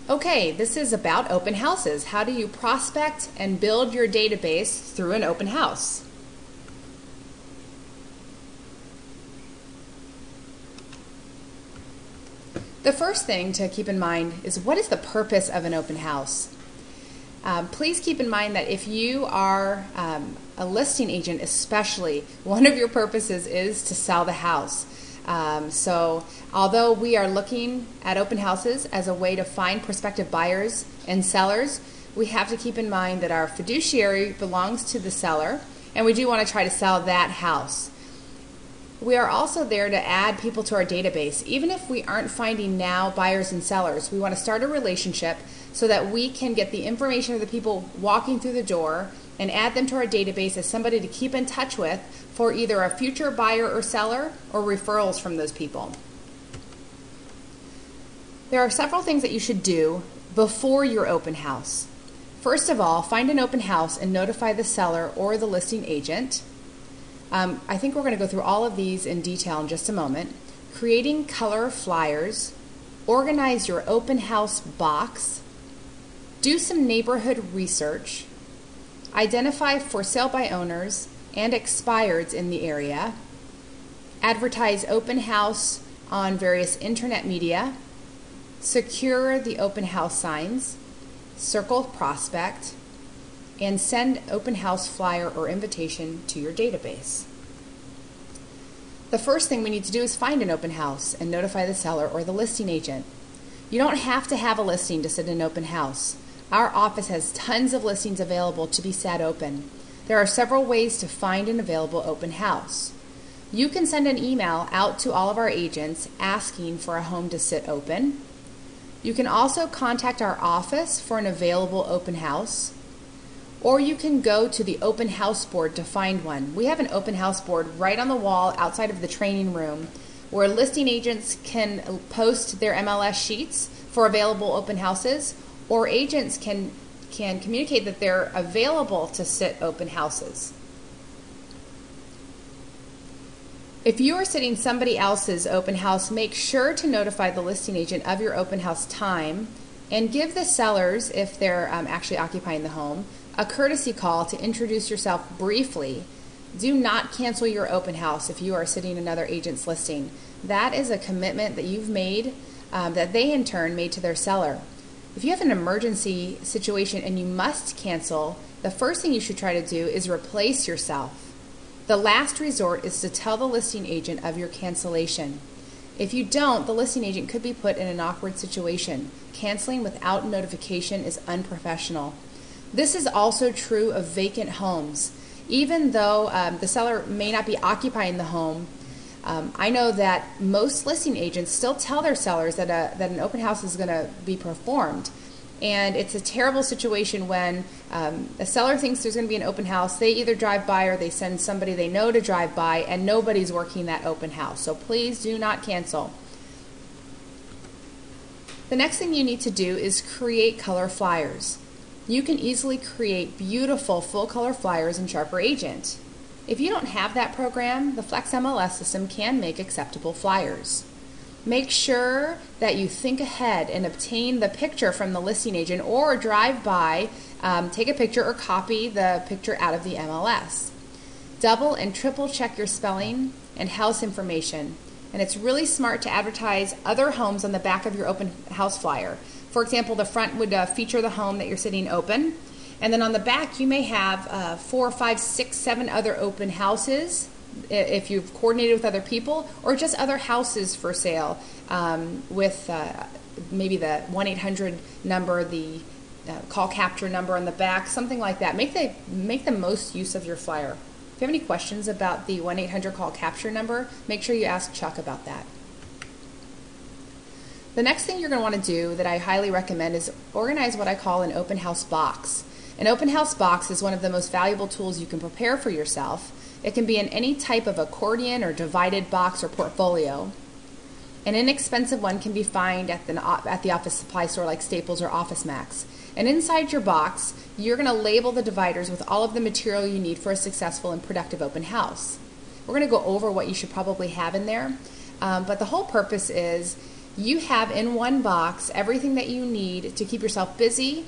Okay, this is about open houses. How do you prospect and build your database through an open house? The first thing to keep in mind is, what is the purpose of an open house? Please keep in mind that if you are a listing agent especially, one of your purposes is to sell the house. So although we are looking at open houses as a way to find prospective buyers and sellers, we have to keep in mind that our fiduciary belongs to the seller, and we do want to try to sell that house. We are also there to add people to our database. Even if we aren't finding now buyers and sellers, we want to start a relationship so that we can get the information of the people walking through the door and add them to our database as somebody to keep in touch with for either a future buyer or seller or referrals from those people. There are several things that you should do before your open house. First of all, find an open house and notify the seller or the listing agent. I think we're going to go through all of these in detail in just a moment. Creating color flyers, organize your open house box, do some neighborhood research, identify for sale by owners and expireds in the area, advertise open house on various internet media, secure the open house signs, circle prospect, and send open house flyer or invitation to your database. The first thing we need to do is find an open house and notify the seller or the listing agent. You don't have to have a listing to sit in an open house. Our office has tons of listings available to be sat open. There are several ways to find an available open house. You can send an email out to all of our agents asking for a home to sit open. You can also contact our office for an available open house, or you can go to the open house board to find one. We have an open house board right on the wall outside of the training room where listing agents can post their MLS sheets for available open houses, or agents can communicate that they're available to sit open houses. If you are sitting somebody else's open house, make sure to notify the listing agent of your open house time and give the sellers, if they're actually occupying the home, a courtesy call to introduce yourself briefly. Do not cancel your open house if you are sitting another agent's listing. That is a commitment that you've made, that they in turn made to their seller. If you have an emergency situation and you must cancel, the first thing you should try to do is replace yourself. The last resort is to tell the listing agent of your cancellation. If you don't, the listing agent could be put in an awkward situation. Canceling without notification is unprofessional. This is also true of vacant homes. Even though the seller may not be occupying the home, I know that most listing agents still tell their sellers that an open house is going to be performed. And it's a terrible situation when a seller thinks there's going to be an open house. They either drive by or they send somebody they know to drive by, and nobody's working that open house. So please do not cancel. The next thing you need to do is create color flyers. You can easily create beautiful full color flyers in Sharper Agent. If you don't have that program, the Flex MLS system can make acceptable flyers. Make sure that you think ahead and obtain the picture from the listing agent, or drive by, take a picture or copy the picture out of the MLS. Double and triple check your spelling and house information. And it's really smart to advertise other homes on the back of your open house flyer. For example, the front would feature the home that you're sitting open, and then on the back you may have 4, 5, 6, 7 other open houses if you've coordinated with other people, or just other houses for sale with maybe the 1-800 number, the call capture number on the back, something like that. Make the most use of your flyer. If you have any questions about the 1-800 call capture number, make sure you ask Chuck about that. The next thing you're going to want to do that I highly recommend is organize what I call an open house box. An open house box is one of the most valuable tools you can prepare for yourself. It can be in any type of accordion or divided box or portfolio. An inexpensive one can be found at the office supply store like Staples or Office Max. And inside your box, you're going to label the dividers with all of the material you need for a successful and productive open house. We're going to go over what you should probably have in there, but the whole purpose is You have in one box everything that you need to keep yourself busy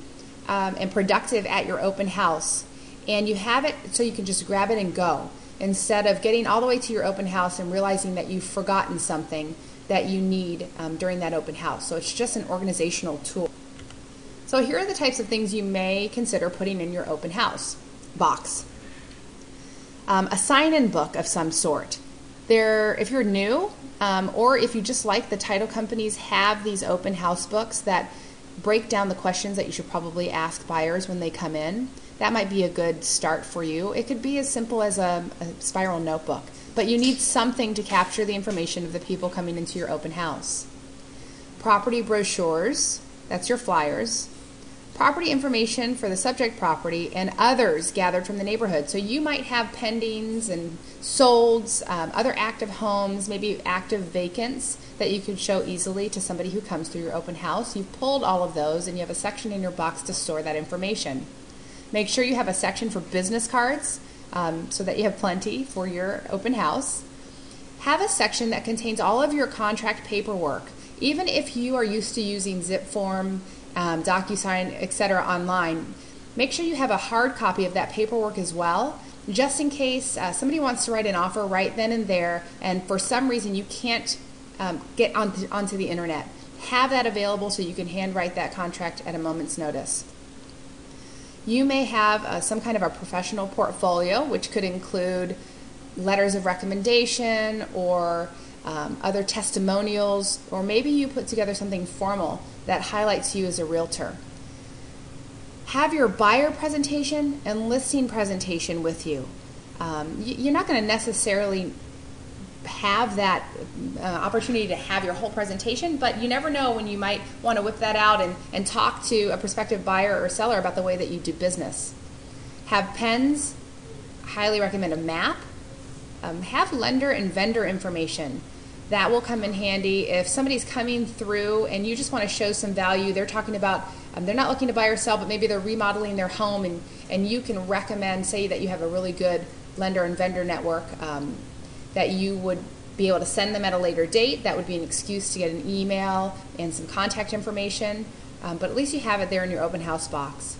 and productive at your open house. And you have it so you can just grab it and go, instead of getting all the way to your open house and realizing that you've forgotten something that you need during that open house. So it's just an organizational tool. So here are the types of things you may consider putting in your open house box. A sign-in book of some sort. If you're new, or if you just like, the title companies have these open house books that break down the questions that you should probably ask buyers when they come in. That might be a good start for you. It could be as simple as a spiral notebook, but you need something to capture the information of the people coming into your open house. Property brochures, that's your flyers. Property information for the subject property and others gathered from the neighborhood. So you might have pendings and solds, other active homes, maybe active vacants that you could show easily to somebody who comes through your open house. You've pulled all of those and you have a section in your box to store that information. Make sure you have a section for business cards so that you have plenty for your open house. Have a section that contains all of your contract paperwork. Even if you are used to using ZipForm, DocuSign, etc. online, make sure you have a hard copy of that paperwork as well, just in case somebody wants to write an offer right then and there, and for some reason you can't get onto the internet. Have that available so you can handwrite that contract at a moment's notice. You may have some kind of a professional portfolio, which could include letters of recommendation or other testimonials, or maybe you put together something formal that highlights you as a realtor. Have your buyer presentation and listing presentation with you. You're not going to necessarily have that opportunity to have your whole presentation, but you never know when you might want to whip that out and talk to a prospective buyer or seller about the way that you do business. Have pens. Highly recommend a map. Have lender and vendor information. That will come in handy if somebody's coming through and you just want to show some value. They're talking about, they're not looking to buy or sell, but maybe they're remodeling their home, and you can recommend, say that you have a really good lender and vendor network that you would be able to send them at a later date. That would be an excuse to get an email and some contact information, but at least you have it there in your open house box.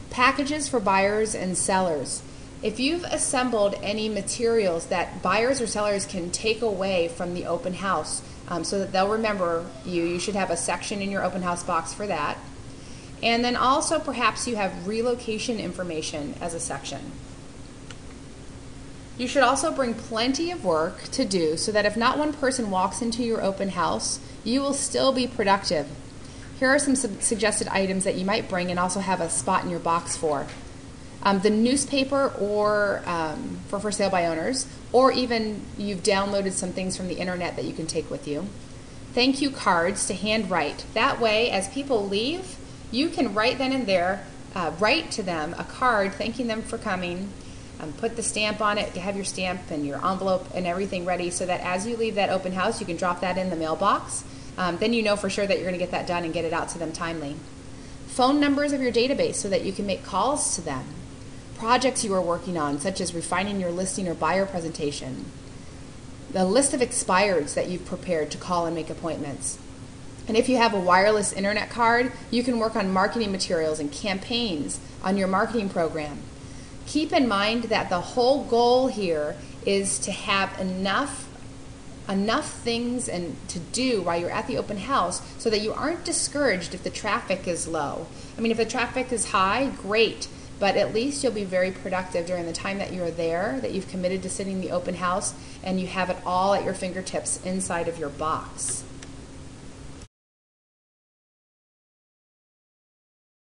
Packages for buyers and sellers. If you've assembled any materials that buyers or sellers can take away from the open house so that they'll remember you should have a section in your open house box for that. And then also perhaps you have relocation information as a section. You should also bring plenty of work to do so that if not one person walks into your open house, you will still be productive. Here are some suggested items that you might bring and also have a spot in your box for. The newspaper or for sale by owners, or even you've downloaded some things from the internet that you can take with you. Thank you cards to handwrite. That way, as people leave, you can right then and there write to them a card thanking them for coming, put the stamp on it, have your stamp and your envelope and everything ready so that as you leave that open house, you can drop that in the mailbox. Then you know for sure that you're going to get that done and get it out to them timely. Phone numbers of your database so that you can make calls to them. Projects you are working on, such as refining your listing or buyer presentation. The list of expireds that you've prepared to call and make appointments. And if you have a wireless internet card, you can work on marketing materials and campaigns on your marketing program. Keep in mind that the whole goal here is to have enough things and to do while you're at the open house so that you aren't discouraged if the traffic is low. I mean, if the traffic is high, great. But at least you'll be very productive during the time that you're there, that you've committed to sitting in the open house, and you have it all at your fingertips inside of your box.